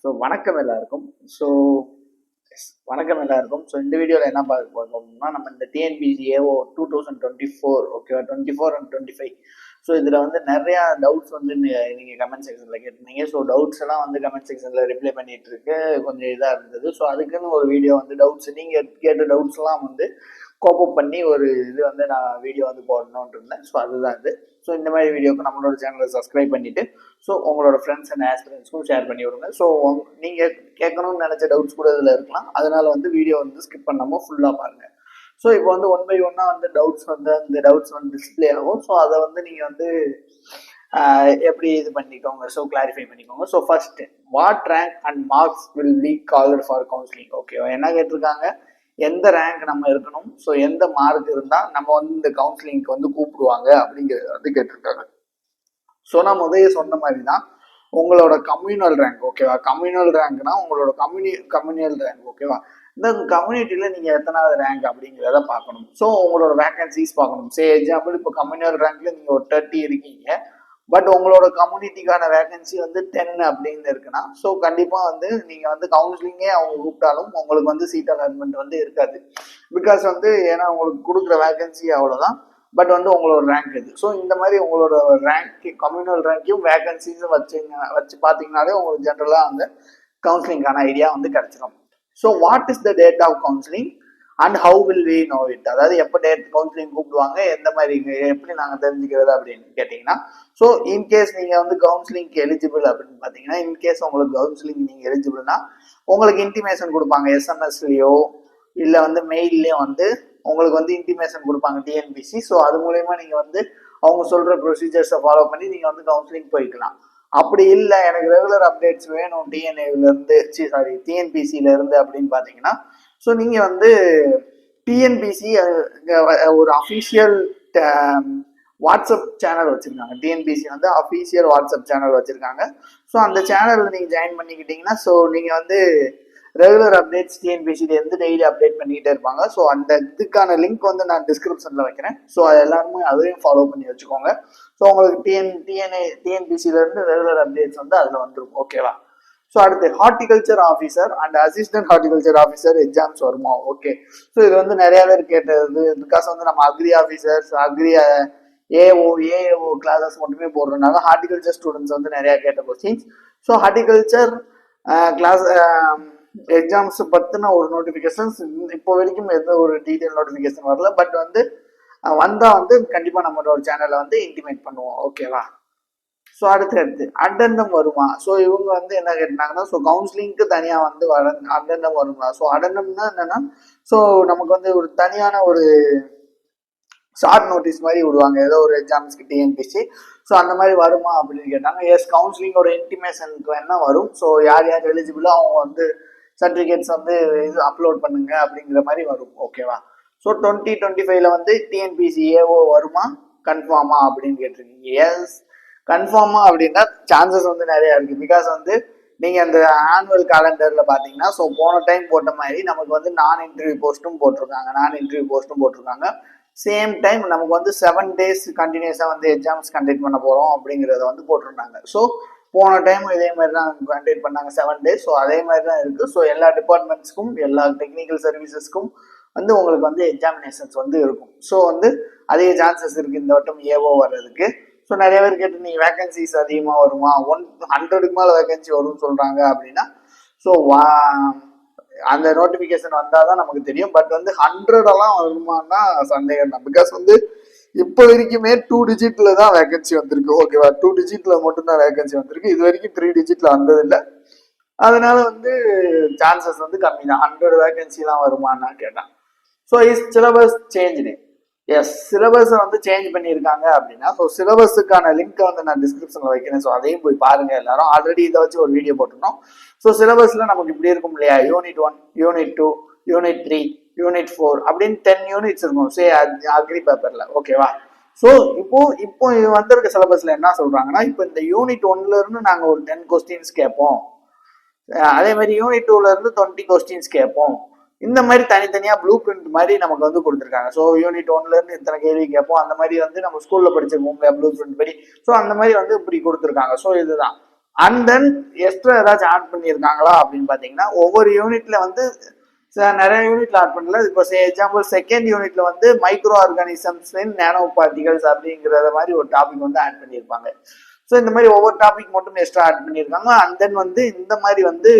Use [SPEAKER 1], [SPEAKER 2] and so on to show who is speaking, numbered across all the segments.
[SPEAKER 1] வணக்கம் எல்லாருக்கும். ஸோ வணக்கம் எல்லாருக்கும். இந்த வீடியோவில் என்ன பார்க்க போகிறோம்னா, நம்ம இந்த டிஎன்பிசி ஏஓ 2024 ஓகேவா, 24 and 25. இதில் வந்து நிறையா டவுட்ஸ் வந்து நீங்கள் கமெண்ட் செக்ஷனில் கேட்டிருந்தீங்க. டவுட்ஸ் எல்லாம் வந்து கமெண்ட் செக்ஷனில் ரிப்ளை பண்ணிட்டு இருக்கு. கொஞ்சம் இதாக இருந்தது. அதுக்குன்னு ஒரு வீடியோ வந்து டவுட்ஸ் நீங்கள் கேட்ட டவுட்ஸ்லாம் வந்து கோப்பப் பண்ணி ஒரு இது வந்து நான் வீடியோ வந்து போடணும்னு இருந்தேன். அதுதான் இது. இந்த மாதிரி வீடியோக்கு நம்மளோட சேனலை சப்ஸ்கிரைப் பண்ணிவிட்டு உங்களோட ஃப்ரெண்ட்ஸ் அண்ட் ஆஸ்பிரன்ஸ்க்கும் ஷேர் பண்ணி விடுங்க. நீங்கள் கேட்கணும்னு நினச்ச டவுட்ஸ் கூட இதில் இருக்கலாம். அதனால வந்து வீடியோ வந்து ஸ்கிப் பண்ணாமல் ஃபுல்லாக பாருங்கள். இப்போ வந்து 1 by 1 வந்து டவுட்ஸ் வந்து அந்த டவுட்ஸ் வந்து டிஸ்பிளே ஆகும். அதை வந்து நீங்கள் வந்து எப்படி இது பண்ணிக்கோங்க, கிளாரிஃபை பண்ணிக்கோங்க. First, what rank and marks will be called for counselling? ஓகேவா, என்ன கேட்டிருக்காங்க, எந்த ரேங்க் நம்ம இருக்கணும், எந்த மார்க் இருந்தால் நம்ம வந்து இந்த கவுன்சிலிங்க்கு வந்து கூப்பிடுவாங்க அப்படிங்கிறது வந்து கேட்டிருக்காங்க. நான் முதல்ல சொன்ன மாதிரி தான் உங்களோட கம்யூனல் ரேங்க். ஓகேவா, கம்யூனல் ரேங்க்னா உங்களோட கம்யூனல் ரேங்க். ஓகேவா, இந்த கம்யூனிட்டியில நீங்க எத்தனாவது ரேங்க் அப்படிங்கிறத பார்க்கணும். உங்களோட வேகன்சிஸ் பார்க்கணும். எக்ஸாம்பிள், இப்போ கம்யூனல் ரேங்க்ல நீங்க ஒரு 30 இருக்கீங்க, பட் உங்களோட கம்யூனிட்டிக்கான வேகன்சி வந்து 10 அப்படின்னு இருக்குன்னா கண்டிப்பா வந்து நீங்க வந்து கவுன்சிலிங்கே அவங்க கூப்பிட்டாலும் உங்களுக்கு வந்து சீட் அலாட்மெண்ட் வந்து இருக்காது. பிகாஸ் வந்து ஏன்னா உங்களுக்கு கொடுக்குற வேகன்சி அவ்வளவுதான், பட் வந்து உங்களோட ரேங்க் இது. இந்த மாதிரி உங்களோட ரேங்க், கம்யூனல் ரேங்கையும் வேகன்சிஸும் வச்சு பார்த்தீங்கன்னாலே உங்களுக்கு ஜென்ரலாக வந்து கவுன்சிலிங்கான ஐடியா வந்து கிடைச்சிடும். What is the date of counselling and how will we know it? அதாவது எப்போ டேட் கவுன்சிலிங் கூப்பிடுவாங்க, எந்த மாதிரி, எப்படி நாங்கள் தெரிஞ்சுக்கிறது அப்படின்னு கேட்டிங்கன்னா, இன்கேஸ் நீங்கள் வந்து கவுன்சிலிங்க்கு எலிஜிபிள் அப்படின்னு பார்த்தீங்கன்னா, இன்கேஸ் உங்களுக்கு கவுன்சிலிங் நீங்கள் எலிஜிபிள்னா உங்களுக்கு இன்டிமேஷன் கொடுப்பாங்க. எஸ்எம்எஸ்லையோ இல்லை வந்து மெயில்லையோ வந்து உங்களுக்கு வந்து இன்டிமேஷன் கொடுப்பாங்க டிஎன்பிசி. அது மூலயமா நீங்கள் வந்து அவங்க சொல்கிற ப்ரொசீஜர்ஸை ஃபாலோ பண்ணி நீங்கள் வந்து கவுன்சிலிங் போய்க்கலாம். அப்படி இல்லை, எனக்கு ரெகுலர் அப்டேட்ஸ் வேணும் டிஎன்பிசியில இருந்து அப்படின்னு பார்த்தீங்கன்னா, நீங்கள் வந்து டிஎன்பிசி ஒரு அஃபீஷியல் வாட்ஸ்அப் சேனல் வச்சுருக்காங்க. டிஎன்பிசி வந்து அஃபீஷியல் வாட்ஸ்அப் சேனல் வச்சுருக்காங்க. அந்த சேனலில் நீங்கள் ஜாயின் பண்ணிக்கிட்டீங்கன்னா நீங்கள் வந்து ரெகுலர் அப்டேட்ஸ் டிஎன்பிசிலேருந்து டெய்லி அப்டேட் பண்ணிக்கிட்டே இருப்பாங்க. அந்த இதுக்கான லிங்க் வந்து நான் டிஸ்கிரிப்ஷனில் வைக்கிறேன். அது எல்லாருமே அதையும் ஃபாலோ பண்ணி வச்சுக்கோங்க. உங்களுக்கு டிஎன்பிசிலேருந்து ரெகுலர் அப்டேட்ஸ் வந்து அதில் வந்துடும். ஓகேவா, அடுத்து horticulture officer and assistant horticulture officer exams வருமா? ஓகே, இது வந்து நிறைய பேர் கேட்டது. பிகாஸ் வந்து நம்ம agri officers, agri AO classes மட்டுமே போடுறதுனால ஹார்டிகல்ச்சர் ஸ்டூடெண்ட்ஸ் வந்து நிறைய கேட்ட கொஸ்டின்ஸ். ஹார்டிகல்ச்சர் கிளாஸ் எக்ஸாம்ஸ் பற்றின ஒரு நோட்டிஃபிகேஷன்ஸ் இப்போ வரைக்கும் எந்த ஒரு டீட்டெயில் நோட்டிஃபிகேஷன் வரல. பட் வந்து வந்தால் வந்து கண்டிப்பாக நம்மளோட சேனலை வந்து இன்டிமேட் பண்ணுவோம். ஓகேவா, அடுத்து அடெண்டம் வருமா? இவங்க வந்து என்ன கேட்டாங்கன்னா, கவுன்சிலிங்க்கு தனியாக வந்து அடெண்டம் வருமா? அடெண்டம்னா என்னன்னா, நமக்கு வந்து ஒரு தனியான ஒரு ஷார்ட் நோட்டீஸ் மாதிரி விடுவாங்க ஏதோ ஒரு எக்ஸாம்ஸ்க்கு டிஎன்பிசி. அந்த மாதிரி வருமா அப்படின்னு கேட்டாங்க. எஸ், கவுன்சிலிங்கோட இன்டிமேஷனுக்கு என்ன வரும். யார் யார் எலிஜிபிளோ அவங்க வந்து சர்டிஃபிகேட்ஸ் வந்து இது அப்லோட் பண்ணுங்க அப்படிங்கிற மாதிரி வரும். ஓகேவா, 2025 வந்து டிஎன்பிசி ஏஓ வருமா, கன்ஃபார்மா அப்படின்னு கேட்டிருக்கீங்க. எஸ், கன்ஃபார்மா அப்படின்னா சான்சஸ் வந்து நிறைய இருக்கு. பிகாஸ் வந்து நீங்க அந்த ஆனுவல் கேலண்டர்ல பாத்தீங்கன்னா, போன டைம் போட்ட மாதிரி நமக்கு வந்து நான் இன்டர்வியூ போஸ்ட்டும் போட்டிருக்காங்க. சேம் டைம் நமக்கு வந்து 7 days கண்டினியூஸா வந்து எக்ஸாம்ஸ் கண்டக்ட் பண்ண போறோம் அப்படிங்கிறத வந்து போட்டிருந்தாங்க. போன டைம் இதே மாதிரி தான் கண்டக்ட் பண்ணாங்க 7 days. அதே மாதிரி தான் இருக்கு. எல்லா டிபார்ட்மெண்ட்ஸ்க்கும், எல்லா டெக்னிக்கல் சர்வீசஸ்க்கும் வந்து உங்களுக்கு வந்து எக்ஸாமினேஷன்ஸ் வந்து இருக்கும். வந்து அதிக சான்சஸ் இருக்கு இந்த வட்டம் ஏஓ வர்றதுக்கு. நிறைய பேர் கேட்டு நீங்க வேகன்சிஸ் அதிகமா வருமா, 100க்கு மேல வேகன்சி வரும்னு சொல்றாங்க அப்படின்னா, அந்த நோட்டிபிகேஷன் வந்தாதான் நமக்கு தெரியும். பட் வந்து 100 எல்லாம் வருமானா சந்தேகம் தான். பிகாஸ் வந்து இப்போ வரைக்குமே 2 digitல தான் வேகன்சி வந்திருக்கு. ஓகேவா, 2 digitல மட்டும்தான் வேகன்சி வந்திருக்கு. இது வரைக்கும் 3 digitல வந்ததில்லை. அதனால வந்து சான்சஸ் வந்து கம்மி தான். 100 வேகன்சி எல்லாம் வருமானா கேட்டான். Is syllabus change? எஸ், சிலபஸை வந்து சேஞ்ச் பண்ணியிருக்காங்க அப்படின்னா சிலபஸுக்கான லிங்க்கை வந்து நான் டிஸ்கிரிப்ஷனில் வைக்கிறேன். அதையும் போய் பாருங்க எல்லாரும். ஆல்ரெடி இதை வச்சு ஒரு வீடியோ போட்டிருந்தோம். சிலபஸ்ல நமக்கு இப்படி இருக்கும் இல்லையா, யூனிட் 1, யூனிட் 2, யூனிட் 3, யூனிட் 4 அப்படின்னு 10 யூனிட்ஸ் இருக்கும் அக்ரி பேப்பர்ல. ஓகேவா, இப்போ இது வந்திருக்க சிலபஸ்ல என்ன சொல்றாங்கன்னா, இப்போ இந்த யூனிட் 1ல இருந்து நாங்க ஒரு 10 கொஸ்டின்ஸ் கேட்போம், அதே மாதிரி யூனிட் 2ல இருந்து 20 கொஸ்டின்ஸ் கேட்போம். இந்த மாதிரி தனித்தனியா ப்ளூ பிரிண்ட் மாதிரி நமக்கு வந்து கொடுத்துருக்காங்க. யூனிட் 1ல இருந்து இத்தனை கேள்வி கேட்போம். அந்த மாதிரி வந்து நம்ம ஸ்கூல்ல படிச்சிருக்கோம் ப்ளூ பிரிண்ட் படி. அந்த மாதிரி வந்து இப்படி கொடுத்துருக்காங்க. இதுதான் அண்ட் தென் எக்ஸ்ட்ரா ஏதாச்சும் ஆட் பண்ணியிருக்காங்களா அப்படின்னு பார்த்தீங்கன்னா ஒவ்வொரு யூனிட்ல வந்து நிறைய யூனிட்ல ஆட் பண்ணல. இப்போ எக்ஸாம்பிள் செகண்ட் யூனிட்ல வந்து மைக்ரோ ஆர்கானிசம்ஸ் இன் நானோ பார்ட்டிகல்ஸ் அப்படிங்கிறத மாதிரி ஒரு டாபிக் வந்து ஆட் பண்ணியிருப்பாங்க. ஸோ இந்த மாதிரி ஒவ்வொரு டாபிக் மட்டும் எக்ஸ்ட்ரா ஆட் பண்ணியிருக்காங்க. அண்ட் தென் வந்து இந்த மாதிரி வந்து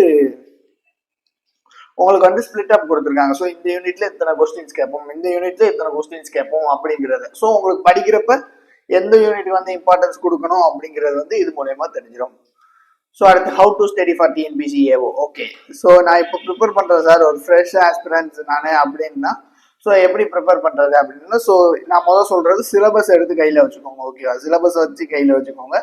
[SPEAKER 1] உங்களுக்கு வந்து ஸ்பிளிட் அப் கொடுத்துருக்காங்க. ஸோ இந்த யூனிட்ல இத்தனை கொஸ்டின்ஸ் கேட்போம், இந்த யூனிட்ல இத்தனை கொஸ்டின்ஸ் கேட்போம் அப்படிங்கிறது. ஸோ உங்களுக்கு படிக்கிறப்ப எந்த யூனிட் வந்து இம்பார்ட்டன்ஸ் கொடுக்கணும் அப்படிங்கிறது வந்து இது மூலயமா தெரிஞ்சிடும். ஸோ அடுத்து how to study for TNPSC AO. Okay, so நான் இப்போ ப்ரிப்பேர் பண்ணுறேன் சார், ஒரு ஃப்ரெஷ் ஆஸ்பிரன்ஸ் நான் அப்படின்னா ஸோ எப்படி ப்ரிப்பேர் பண்ணுறது அப்படின்னா, ஸோ நான் முதல் சொல்கிறது சிலபஸ் எடுத்து கையில் வச்சுக்கோங்க. ஓகேவா, சிலபஸ் வச்சு கையில் வச்சுக்கோங்க.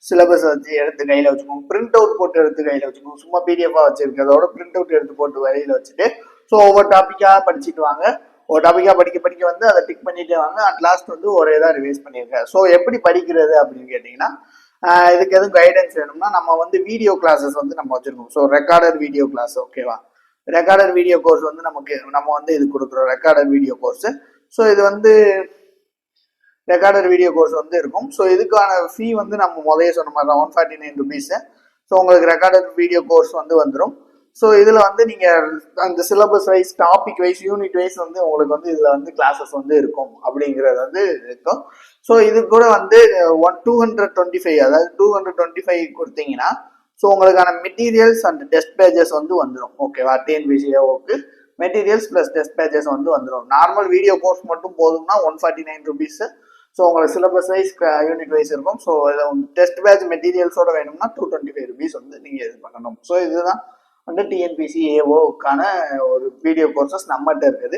[SPEAKER 1] சிலபஸ் வச்சு எடுத்து கையில் வச்சுக்கோங்க. பிரிண்ட் அவுட் போட்டு எடுத்து கையில் வச்சுக்கோங்க. சும்மா பிடிஎஃபாக வச்சிருக்கிறதோட பிரிண்ட் அவுட் எடுத்து போட்டு வரையில் வச்சுட்டு ஸோ ஒவ்வொரு டாப்பிக்காக படிச்சுட்டு வாங்க. ஒரு டாப்பிக்காக படிக்க வந்து அதை டிக் பண்ணிட்டே வாங்க. அட் லாஸ்ட் வந்து ஒரே தான் ரிவைஸ் பண்ணியிருக்கேன். ஸோ எப்படி படிக்கிறது அப்படின்னு கேட்டிங்கன்னா, இதுக்கு எதுவும் கைடன்ஸ் வேணும்னா நம்ம வந்து வீடியோ கிளாஸஸ் வந்து நம்ம வச்சிருக்கோம். So recorder video class. ஓகேவா, ரெக்கார்டர் வீடியோ கோர்ஸ் வந்து நம்ம வந்து இது கொடுக்குறோம், ரெக்கார்டர் வீடியோ கோர்ஸ். ஸோ இது வந்து ரெக்கார்டர் வீடியோ கோர்ஸ் வந்து இருக்கும். ஸோ இதுக்கான ஃபீ வந்து நம்ம முதல்ல சொன்ன மாதிரி தான் 149 rupees. ஸோ உங்களுக்கு ரெக்கார்டர் வீடியோ கோர்ஸ் வந்து வந்துடும். ஸோ இதில் வந்து நீங்கள் அந்த syllabus wise, topic wise, unit wise வந்து உங்களுக்கு வந்து இதில் வந்து கிளாஸஸ் வந்து இருக்கும் அப்படிங்கிறது வந்து இருக்கும். ஸோ இது கூட வந்து 225, அதாவது 225 கொடுத்தீங்கன்னா ஸோ உங்களுக்கான மெட்டீரியல்ஸ் அண்ட் டெஸ்ட் பேஜஸ் வந்து வந்துடும். ஓகேவா, டிஎன்பிசிஓக்கு மெட்டீரியல்ஸ் ப்ளஸ் டெஸ்ட் பேஜஸ் வந்து வந்துடும். நார்மல் வீடியோ கோர்ஸ் மட்டும் போதும்னா 149 rupees. ஸோ உங்களுக்கு சிலபஸ் வைஸ், யூனிட் வைஸ் இருக்கும். ஸோ டெஸ்ட் பேட்ச் மெட்டீரியல்ஸோட வேணும்னா 225 rupees வந்து நீங்கள் இது பண்ணணும். ஸோ இதுதான் வந்து டிஎன்பிசி ஏஓக்கான ஒரு வீடியோ கோர்சஸ் நம்மகிட்ட இருக்குது.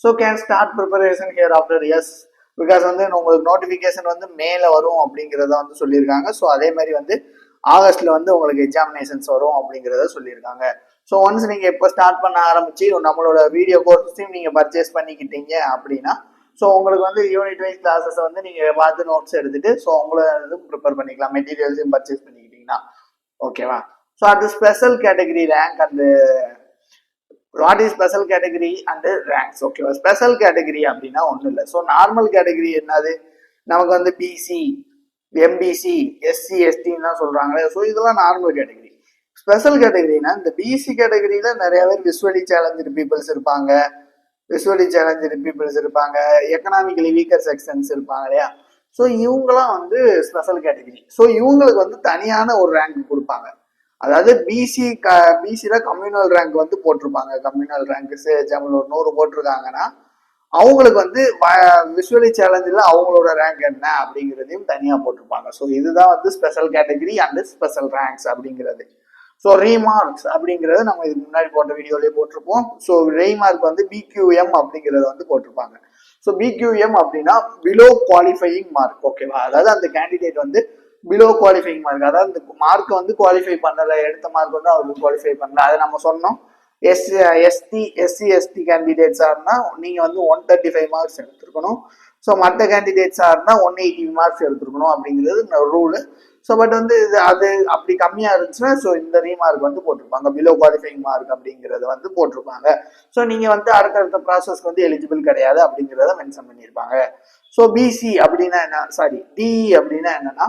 [SPEAKER 1] So can start preparation here after. Yes, because வந்து உங்களுக்கு நோட்டிஃபிகேஷன் வந்து மேலே வரும் அப்படிங்கிறத வந்து சொல்லியிருக்காங்க. ஸோ அதே மாதிரி வந்து ஆகஸ்ட்ல வந்து உங்களுக்கு எக்ஸாமினேஷன்ஸ் வரும் அப்படிங்கிறத சொல்லியிருக்காங்க. ஸோ ஒன்ஸ் நீங்கள் இப்போ ஸ்டார்ட் பண்ண ஆரம்பிச்சு நம்மளோட வீடியோ கோர்ஸையும் நீங்கள் பர்ச்சேஸ் பண்ணிக்கிட்டீங்க அப்படின்னா ஸோ உங்களுக்கு வந்து யூனிட் வைஸ் கிளாஸஸ் வந்து நீங்கள் பார்த்து நோட்ஸ் எடுத்துட்டு ஸோ உங்களை ப்ரிப்பேர் பண்ணிக்கலாம், மெட்டீரியல்ஸையும் பர்ச்சேஸ் பண்ணிக்கிட்டீங்கன்னா. ஓகேவா, ஸோ அது special category rank and what is special category and ranks. ஓகேவா, ஸ்பெஷல் கேட்டகரி அப்படின்னா ஒன்றும் இல்லை. ஸோ நார்மல் கேட்டகரி என்னது, நமக்கு வந்து பிசி, எம்பிசி, எஸ்சி, எஸ்டின்னு தான் சொல்றாங்களே. ஸோ இதெல்லாம் நார்மல் கேட்டகரி. ஸ்பெஷல் கேட்டகரினா இந்த பிசி கேட்டகரியில நிறைய பேர் விசுவலி சேலஞ்சு பீப்புள்ஸ் இருப்பாங்க, எக்கனாமிக்கலி வீக்கர் செக்ஷன்ஸ் இருப்பாங்க இல்லையா. ஸோ இவங்கெல்லாம் வந்து ஸ்பெஷல் கேட்டகரி. ஸோ இவங்களுக்கு வந்து தனியான ஒரு ரேங்க் கொடுப்பாங்க. அதாவது பிசியில கம்யூனல் ரேங்க் வந்து போட்டிருப்பாங்க. கம்யூனல் ரேங்க் எக்ஸாம்பிள் ஒரு 100 போட்டிருக்காங்கன்னா அவங்களுக்கு வந்து விசுவலி சேலஞ்சில் அவங்களோட ரேங்க் என்ன அப்படிங்கிறதையும் தனியாக போட்டிருப்பாங்க. ஸோ இதுதான் வந்து special category and special ranks அப்படிங்கிறது. ஸோ ரீமார்க்ஸ் அப்படிங்கிறது நம்ம இதுக்கு முன்னாடி போட்ட வீடியோலேயே போட்டிருப்போம். ஸோ ரீமார்க் வந்து பிக்யூஎம் அப்படிங்கிறத வந்து போட்டிருப்பாங்க. ஸோ பிக்யூஎம் அப்படின்னா பிலோ குவாலிஃபையிங் மார்க். ஓகேவா, அதாவது அந்த கேண்டிடேட் வந்து பிலோ குவாலிஃபையிங் மார்க், அதாவது இந்த மார்க்கை வந்து குவாலிஃபை பண்ணல, எடுத்த மார்க் வந்து அவருக்கு குவாலிஃபை பண்ணல, அதை நம்ம சொன்னோம். எஸ்சி எஸ்டி கேண்டிடேட்ஸாக இருந்தால் நீங்கள் வந்து 135 மார்க்ஸ் எடுத்துருக்கணும். ஸோ மற்ற கேண்டிடேட்ஸாக இருந்தால் 180 மார்க்ஸ் எடுத்துருக்கணும் அப்படிங்கிறது ரூலு. ஸோ பட் வந்து அது அப்படி கம்மியாக இருந்துச்சுன்னா ஸோ இந்த ரீமார்க் வந்து போட்டிருப்பாங்க, பிலோ குவாலிஃபைங் மார்க் அப்படிங்கிறத வந்து போட்டிருப்பாங்க. ஸோ நீங்கள் வந்து அடுத்தடுத்த ப்ராசஸ்க்கு வந்து எலிஜிபிள் கிடையாது அப்படிங்கிறத மென்ஷன் பண்ணியிருப்பாங்க. ஸோ பிசி அப்படின்னா என்ன, டிஇ அப்படின்னா என்னன்னா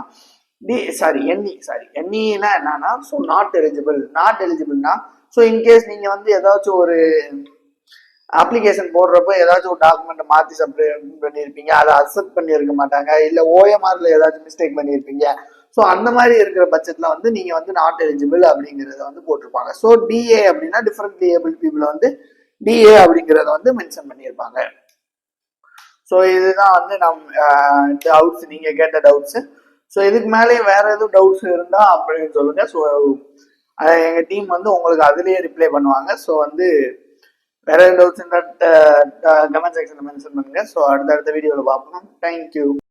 [SPEAKER 1] என்இனா என்னன்னா ஸோ நாட் எலிஜிபிள்னா ஸோ இன்கேஸ் நீங்கள் வந்து ஏதாச்சும் ஒரு அப்ளிகேஷன் போடுறப்ப ஏதாச்சும் ஒரு டாக்குமெண்ட் மாற்றி சப்மிட் பண்ணியிருப்பீங்க, அதை அக்செப்ட் பண்ணியிருக்க மாட்டாங்க, இல்லை ஓஎம்ஆர்ல ஏதாச்சும் மிஸ்டேக் பண்ணியிருப்பீங்க. ஸோ அந்த மாதிரி இருக்கிற பட்சத்தில் வந்து நீங்கள் வந்து நாட் எலிஜிபிள் அப்படிங்கிறத வந்து போட்டிருப்பாங்க. ஸோ டிஏ அப்படின்னா டிஃபரெண்ட்லி ஏபிள் பீப்புள் வந்து டிஏ அப்படிங்கிறத வந்து மென்ஷன் பண்ணியிருப்பாங்க. ஸோ இதுதான் வந்து டவுட்ஸ், நீங்கள் கேட்ட டவுட்ஸு. ஸோ இதுக்கு மேலே வேற எதுவும் டவுட்ஸ் இருந்தால் அப்படின்னு சொல்லுங்க. ஸோ எங்கள் டீம் வந்து உங்களுக்கு அதுலேயே ரிப்ளை பண்ணுவாங்க. ஸோ வந்து வேற எதுவும் டவுட்ஸ் இருந்தால் கமெண்ட் செக்ஷனில் மென்ஷன் பண்ணுங்க. ஸோ அடுத்த வீடியோவில் பார்ப்போம். தேங்க்யூ.